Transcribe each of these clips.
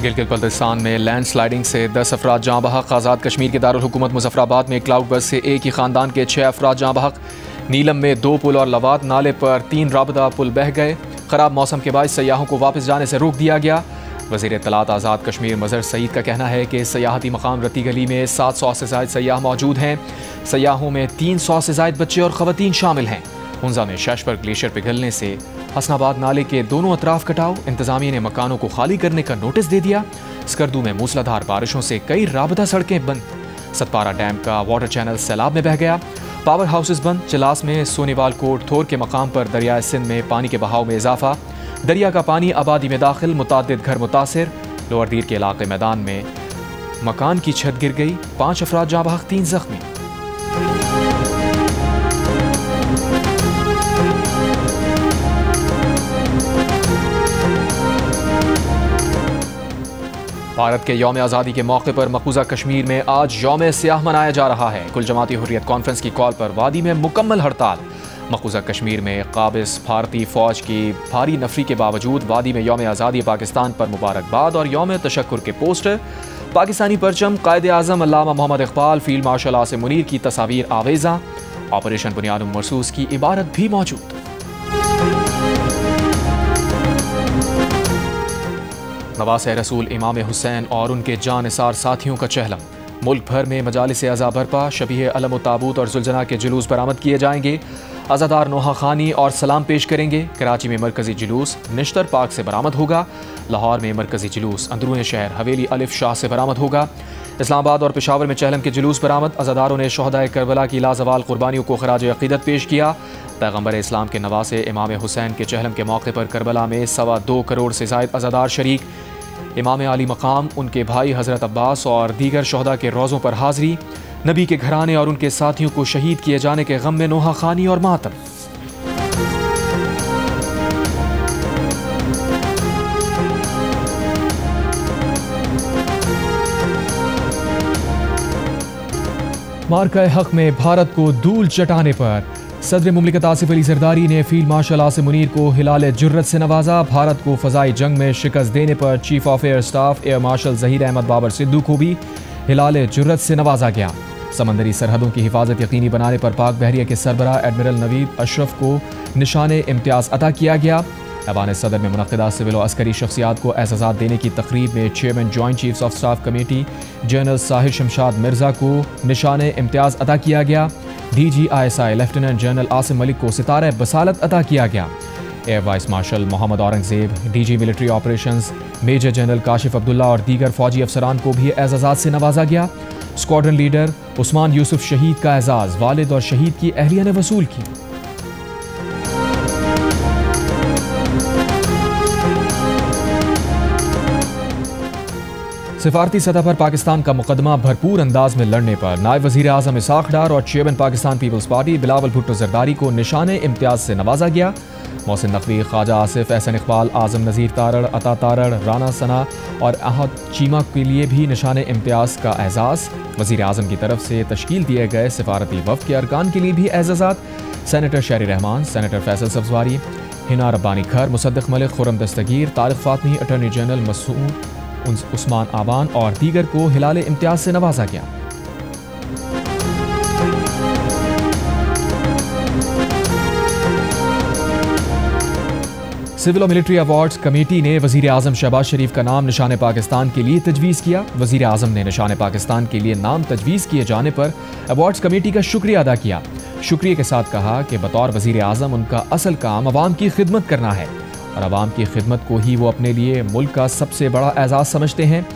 गिलगित बल्तिस्तान में land sliding से 10 अफराद जाँ बहक। आज़ाद कश्मीर के दारुल हुकूमत मुजफ्फराबाद में क्लाउड बस से एक ही ख़ानदान के 6 अफराद जाँ बहक। नीलम में 2 पुल और लवात नाले पर 3 राबता पुल बह गए। ख़राब मौसम के बाद सयाहों को वापस जाने से रोक दिया गया। वज़ीर इत्तलात आज़ाद कश्मीर मज़हर सईद का कहना है कि सयाहती मकाम रत्ती गली में 700 से ज़ायद सयाह मौजूद हैं। सयाहों में 300 से ज़ायद बच्चे और ख़वातीन शामिल हैं। हुंजा में शश पर ग्लेशियर पिघलने से हसनाबाद नाले के दोनों अतराफ कटाव। इंतजामिया ने मकानों को खाली करने का नोटिस दे दिया। स्कर्दू में मूसलाधार बारिशों से कई राबता सड़कें बंद। सतपारा डैम का वाटर चैनल सैलाब में बह गया। पावर हाउसेस बंद। चिलास में सोनेवाल कोट थोर के मकाम पर दरियाए सिंध में पानी के बहाव में इजाफा। दरिया का पानी आबादी में दाखिल। मुतादिद घर मुतासिर। लोअर दीर के इलाके मैदान में मकान की छत गिर गई। 5 अफराद जाँ बहक, 3 जख्मी। भारत के यौम आज़ादी के मौके पर मकबूजा कश्मीर में आज यौम सियाह मनाया जा रहा है। कुल जमाती हुर्रियत कॉन्फ्रेंस की कॉल पर वादी में मुकम्मल हड़ताल। मकबूजा कश्मीर में काबिज भारतीय फ़ौज की भारी नफरी के बावजूद वादी में यौम आज़ादी पाकिस्तान पर मुबारकबाद और यौम तशक्कुर के पोस्टर, पाकिस्तानी परचम, कायदे आज़म अल्लामा मोहम्मद इकबाल, फील्ड मार्शल आसिम मुनीर की तस्वीर आवेज़ा, ऑपरेशन बुनियाद मरसूस की इबारत भी मौजूद। नवासे रसूल इमाम हुसैन और उनके जानिसार साथियों का चहलम। मुल्क भर में मजालिस अज़ा बरपा। शबीह अलम ताबूत और जुलजना के जुलूस बरामद किए जाएंगे। अज़ादार नोहा खानी और सलाम पेश करेंगे। कराची में मरकजी जुलूस निश्तर पार्क से बरामद होगा। लाहौर में मरकजी जुलूस अंदरून शहर हवेली अलिफ शाह से बरामद होगा। इस्लामाबाद और पेशावर में चहलम के जुलूस बरामद। अज़ादारों ने शोहदाए करबला की लाजवाल कुर्बानियों को खराज अक़ीदत पेश किया। पैगम्बर इस्लाम के नवासे इमाम हुसैन के चहलम के मौके पर करबला में 2.25 करोड़ से ज़ायद अज़ादार शरीक। इमाम आली मकाम, उनके भाई हज़रत अब्बास और दीगर शोहदा के रोज़ों पर हाज़री। नबी के घराने और उनके साथियों को शहीद किए जाने के गम में नोहा खानी और मातम। मार्का हक में भारत को धूल चटाने पर सदर मुमलिकत आसिफ अली जरदारी ने फील्ड मार्शल आसिम मुनीर को हिलाल जुर्रत से नवाजा। भारत को फ़ज़ाई जंग में शिकस्त देने पर chief of air staff air marshal Zaheer Ahmed Babar Sidhu को भी हिलाल जुर्रत से नवाजा गया। समंदरी सरहदों की हिफाजत यकीनी बनाने पर पाक बहरिया के सरबराह एडमिरल नवीद अशरफ को निशाने इम्तियाज़ अता किया गया। ऐवान सदर में मुनक़िदा सिविल और अस्करी शख्सियात को एज़ाज़ात देने की तकरीब में chairman joint chiefs of staff committee general Sahir Shamshad Mirza को निशाने इम्तियाज़ अता किया गया। DGISI lieutenant general Asim Malik को सितारा बसालत अता किया गया। Air vice marshal Mohammad Aurangzeb, DG military operations major general Kashif Abdullah और दीगर फौजी अफसरान को भी एज़ाज़ात से नवाजा गया। स्क्वाड्रन लीडर उस्मान यूसुफ शहीद का एजाज़ वालिद और शहीद की अहलिया ने वसूल की। सिफारती सतह पर पाकिस्तान का मुकदमा भरपूर अंदाज में लड़ने पर नायब वज़ीर आज़म इसाक डार और चेयरमैन पाकिस्तान पीपल्स पार्टी बिलावल भुट्टो जरदारी को निशाने इम्तियाज़ से नवाजा गया। मोहसिन नकवी, ख्वाजा आसिफ, एहसन इकबाल, आज़म नज़ीर तारड़, अता तारड़, राना सना और अहद चीमा के लिए भी निशाने इम्तियाज़ का एजाज़। वज़ीर आज़म की तरफ से तश्कील दिए गए सिफारती वफ़द के अरकान के लिए भी एजाज़ात। सेनेटर शहरी रहमान, सेनेटर फैसल सब्ज़वारी, हिना रब्बानी खर, मुसद्दिक़ मलिक, खुर्रम दस्तगीर, तारिक फ़ातमी, अटॉर्नी जनरल मसूद उस्मान आवान और दीगर को हिलाल इम्तियाज़ से नवाजा गया। सिविल और मिलिट्री अवार्ड्स कमेटी ने वज़ीर आज़म शहबाज शरीफ का नाम निशान पाकिस्तान के लिए तजवीज़ किया। वज़ीर आज़म ने निशान पाकिस्तान के लिए नाम तजवीज़ किए जाने पर अवार्ड्स कमेटी का शुक्रिया अदा किया। शुक्रिया के साथ कहा कि बतौर वज़ीर आज़म उनका असल काम अवाम की खिदमत करना है और अवाम की खिदमत को ही वो अपने लिए मुल्क का सबसे बड़ा एजाज़ समझते हैं।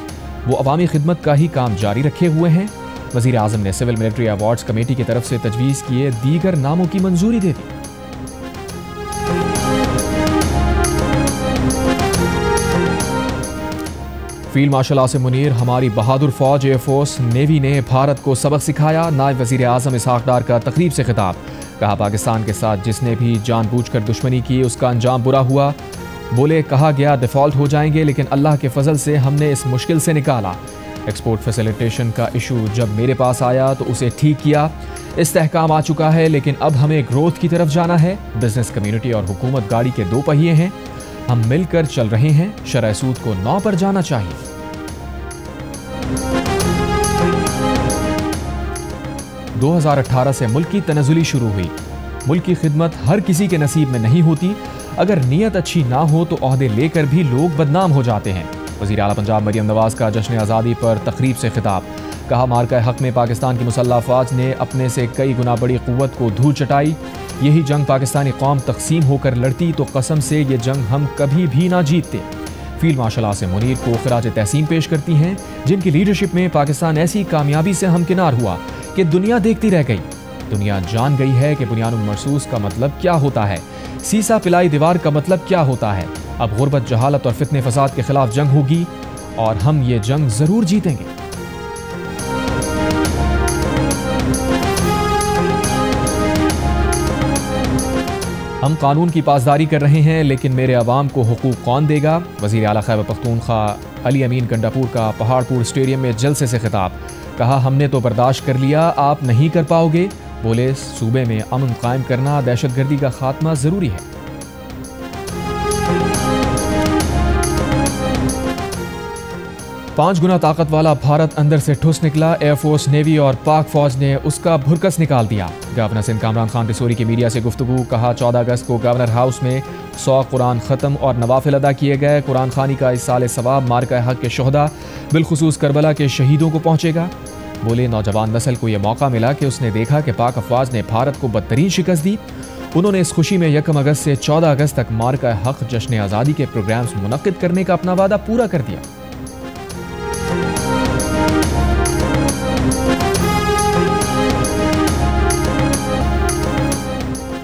वो अवामी खिदमत का ही काम जारी रखे हुए हैं। वज़ीर आज़म ने सिविल मिलिट्री अवार्ड्स कमेटी की तरफ से तजवीज़ किए दीगर नामों की मंजूरी दे दी। फील्ड मार्शल आसिम मुनीर, हमारी बहादुर फौज, एयरफोर्स, नेवी ने भारत को सबक सिखाया। नायब वज़ीर आज़म इसाक डार का तकरीब से खिताब। कहा पाकिस्तान के साथ जिसने भी जानबूझकर दुश्मनी की उसका अंजाम बुरा हुआ। बोले कहा गया डिफ़ॉल्ट हो जाएंगे लेकिन अल्लाह के फजल से हमने इस मुश्किल से निकाला। एक्सपोर्ट फैसिलिटेशन का इशू जब मेरे पास आया तो उसे ठीक किया। इस्तेहकाम आ चुका है लेकिन अब हमें ग्रोथ की तरफ जाना है। बिजनेस कम्युनिटी और हुकूमत गाड़ी के 2 पहिए हैं। हम मिलकर चल रहे हैं। शरह सूद को 9 पर जाना चाहिए। 2018 से मुल्क की तनज़ुली शुरू हुई। मुल्क की खिदमत हर किसी के नसीब में नहीं होती। अगर नीयत अच्छी ना हो तो ओहदे लेकर भी लोग बदनाम हो जाते हैं। वज़ीर आला पंजाब मरियम नवाज का जश्न आज़ादी पर तकरीब से खिताब। कहा, मार्का हक में पाकिस्तान की मुसल्लह अफ़वाज ने अपने से कई गुना बड़ी क़ुव्वत को धूल चटाई। यही जंग पाकिस्तानी कौम तकसीम होकर लड़ती तो कसम से ये जंग हम कभी भी ना जीतते। फील्ड मार्शल आसिम मुनीर को खिराज तहसीन पेश करती हैं, जिनकी लीडरशिप में पाकिस्तान ऐसी कामयाबी से हमकिनार हुआ कि दुनिया देखती रह गई। दुनिया जान गई है कि बुनियानुल मरसूस का मतलब क्या होता है, सीसा पिलाई दीवार का मतलब क्या होता है। अब गुर्बत, जहालत और फितने फसाद के खिलाफ जंग होगी और हम ये जंग जरूर जीतेंगे। हम कानून की पासदारी कर रहे हैं, लेकिन मेरे अवाम को हुकूक कौन देगा। वज़ीर आला खैबर पख्तूनख्वा अली अमीन गंडापुर का पहाड़पुर स्टेडियम में जलसे से खिताब। कहा, हमने तो बर्दाश्त कर लिया, आप नहीं कर पाओगे। बोले, सूबे में अमन कायम करना, दहशतगर्दी का खात्मा जरूरी है। पांच गुना ताकत वाला भारत अंदर से ठुस निकला। एयरफोर्स, नेवी और पाक फौज ने उसका भुरकस निकाल दिया। गवर्नर सिंध कामरान खान रिसोरी की मीडिया से गुफ्तगू। कहा, 14 अगस्त को गवर्नर हाउस में 100 कुरान ख़त्म और नवाफिल अदा किए गए। कुरान खानी का इस साल सवाब मार्का हक के शोहदा, बिलखुसूस करबला के शहीदों को पहुंचेगा। बोले, नौजवान नस्ल को यह मौका मिला कि उसने देखा कि पाक अफवाज ने भारत को बदतरीन शिकस्त दी। उन्होंने इस खुशी में 1 अगस्त से 14 अगस्त तक मार्का हक जश्न आज़ादी के प्रोग्राम्स मुनक्किद करने का अपना वादा पूरा कर दिया।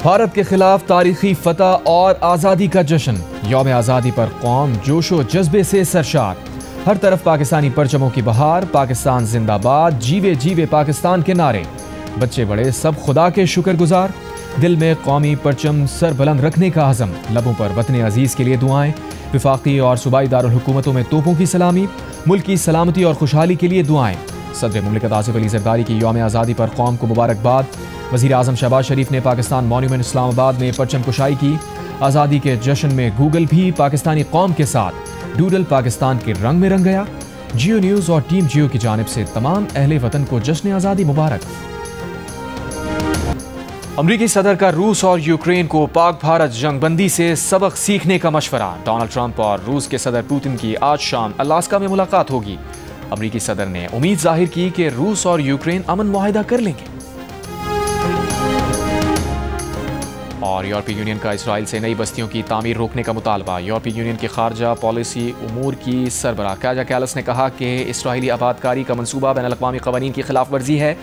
भारत के खिलाफ तारीखी फतह और आज़ादी का जश्न। यौम आज़ादी पर कौम जोशो जज्बे से सरशार। हर तरफ पाकिस्तानी परचमों की बहार। पाकिस्तान जिंदाबाद, जीवे जीवे पाकिस्तान के नारे। बच्चे बड़े सब खुदा के शुक्रगुजार। दिल में कौमी परचम सर बुलंद रखने का अज़म। लबों पर वतन अजीज़ के लिए दुआएं। विफाकी और सूबाई दारुल हुकूमतों में तोपों की सलामी। मुल्क की सलामती और खुशहाली के लिए दुआएं। सदर मुमलिकत आसिफ अली ज़रदारी की यौम आज़ादी पर कौम को मुबारकबाद। वज़ीर आज़म शहबाज शरीफ ने पाकिस्तान मॉन्यूमेंट इस्लामाबाद में परचम कुशाई की। आज़ादी के जश्न में गूगल भी पाकिस्तानी कौम के साथ डूडल पाकिस्तान के रंग में रंग गया। जियो न्यूज़ और टीम जियो की जानिब से तमाम अहले वतन को जश्न आज़ादी मुबारक। अमरीकी सदर का रूस और यूक्रेन को पाक भारत जंगबंदी से सबक सीखने का मशवरा। डोनाल्ड ट्रंप और रूस के सदर पुतिन की आज शाम अलास्का में मुलाकात होगी। अमरीकी सदर ने उम्मीद जाहिर की कि रूस और यूक्रेन अमन मुआहिदा कर लेंगे। और यूरोपीय यूनियन का इसराइल से नई बस्तियों की तामीर रोकने का मुतालबा। यूरोपीय यूनियन की खारजा पॉलिसी उमूर की सरबराह काजा कैलस ने कहा कि इसराइली आबादकारी का मनसूबा बैनुल-अक़वामी क़वानीन की खिलाफ वर्जी है।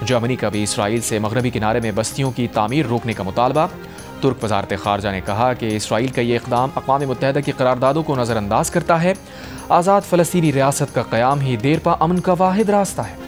जर्मनी का भी इसराइल से मगरबी किनारे में बस्तियों की तामीर रोकने का मुतालबा। तुर्क वज़ारत खारजा ने कहा कि इसराइल का ये इक़दाम अक़वाम मुत्तहिदा की करारदादों को नज़रअंदाज करता है। आज़ाद फ़लस्तीनी रियासत का क़याम ही देर पा अमन का वाहिद रास्ता है।